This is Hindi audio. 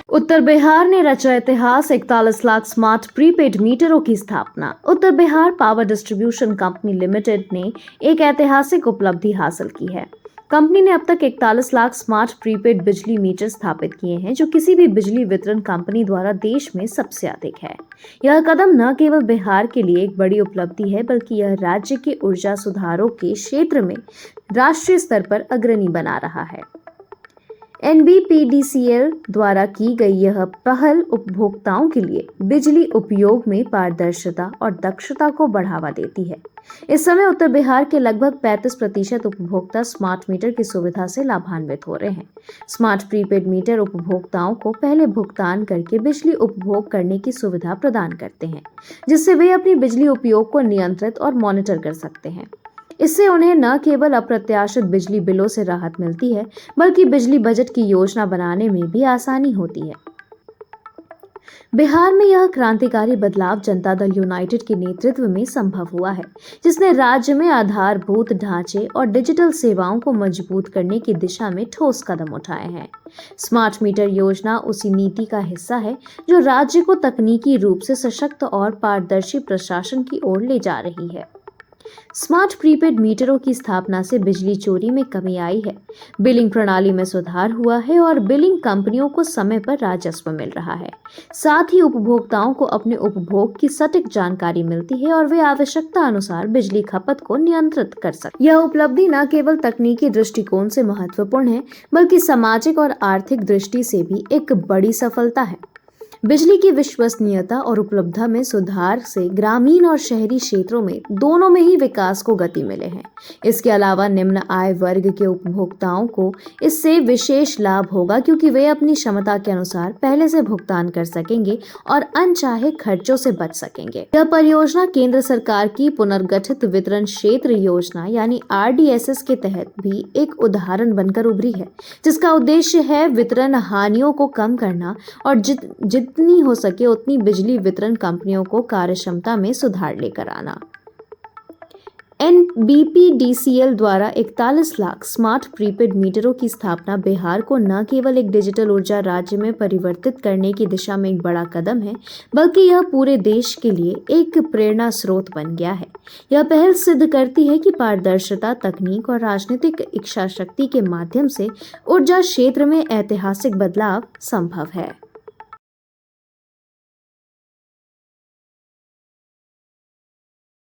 उत्तर बिहार ने रचा इतिहास, 41 लाख स्मार्ट प्रीपेड मीटरों की स्थापना। उत्तर Bihar power distribution company limited ने एक ऐतिहासिक उपलब्धि हासिल की है। कंपनी ने अब तक 41 लाख स्मार्ट प्रीपेड बिजली मीटर स्थापित किए हैं, जो किसी भी बिजली वितरण कंपनी द्वारा देश में सबसे अधिक है। यह कदम न केवल बिहार के लिए एक बड़ी उपलब्धि है, बल्कि यह राज्य के ऊर्जा सुधारों के क्षेत्र में राष्ट्रीय स्तर पर अग्रणी बना रहा है। एनबीपीडीसीएल द्वारा की गई यह पहल उपभोक्ताओं के लिए बिजली उपयोग में पारदर्शिता और दक्षता को बढ़ावा देती है। इस समय उत्तर बिहार के लगभग 35% उपभोक्ता स्मार्ट मीटर की सुविधा से लाभान्वित हो रहे हैं। स्मार्ट प्रीपेड मीटर उपभोक्ताओं को पहले भुगतान करके बिजली उपभोग करने की सुविधा प्रदान करते हैं, जिससे वे अपनी बिजली उपयोग को नियंत्रित और मॉनिटर कर सकते हैं। इससे उन्हें न केवल अप्रत्याशित बिजली बिलों से राहत मिलती है, बल्कि बिजली बजट की योजना बनाने में भी आसानी होती है। बिहार में यह क्रांतिकारी बदलाव जनता दल यूनाइटेड के नेतृत्व में संभव हुआ है, जिसने राज्य में आधारभूत ढांचे और डिजिटल सेवाओं को मजबूत करने की दिशा में ठोस कदम उठाए हैं। स्मार्ट मीटर योजना उसी नीति का हिस्सा है जो राज्य को तकनीकी रूप से सशक्त और पारदर्शी प्रशासन की ओर ले जा रही है। स्मार्ट प्रीपेड मीटरों की स्थापना से बिजली चोरी में कमी आई है, बिलिंग प्रणाली में सुधार हुआ है और बिलिंग कंपनियों को समय पर राजस्व मिल रहा है। साथ ही उपभोक्ताओं को अपने उपभोग की सटीक जानकारी मिलती है और वे आवश्यकता अनुसार बिजली खपत को नियंत्रित कर सकते हैं। यह उपलब्धि न केवल तकनीकी दृष्टिकोण से महत्वपूर्ण है, बल्कि सामाजिक और आर्थिक दृष्टि से भी एक बड़ी सफलता है। बिजली की विश्वसनीयता और उपलब्धता में सुधार से ग्रामीण और शहरी क्षेत्रों में दोनों में ही विकास को गति मिले हैं। इसके अलावा निम्न आय वर्ग के उपभोक्ताओं को इससे विशेष लाभ होगा, क्योंकि वे अपनी क्षमता के अनुसार पहले से भुगतान कर सकेंगे और अनचाहे खर्चों से बच सकेंगे। यह परियोजना केंद्र सरकार की पुनर्गठित वितरण क्षेत्र योजना यानी RDSS के तहत भी एक उदाहरण बनकर उभरी है, जिसका उद्देश्य है वितरण हानियों को कम करना और जितनी हो सके उतनी बिजली वितरण कंपनियों को कार्यक्षमता में सुधार लेकर आना। एनबीपीडीसीएल द्वारा 41 लाख स्मार्ट प्रीपेड मीटरों की स्थापना बिहार को न केवल एक डिजिटल ऊर्जा राज्य में परिवर्तित करने की दिशा में एक बड़ा कदम है, बल्कि यह पूरे देश के लिए एक प्रेरणा स्रोत बन गया है। यह पहल सिद्ध करती है कि पारदर्शिता, तकनीक और राजनीतिक इच्छाशक्ति के माध्यम से ऊर्जा क्षेत्र में ऐतिहासिक बदलाव संभव है।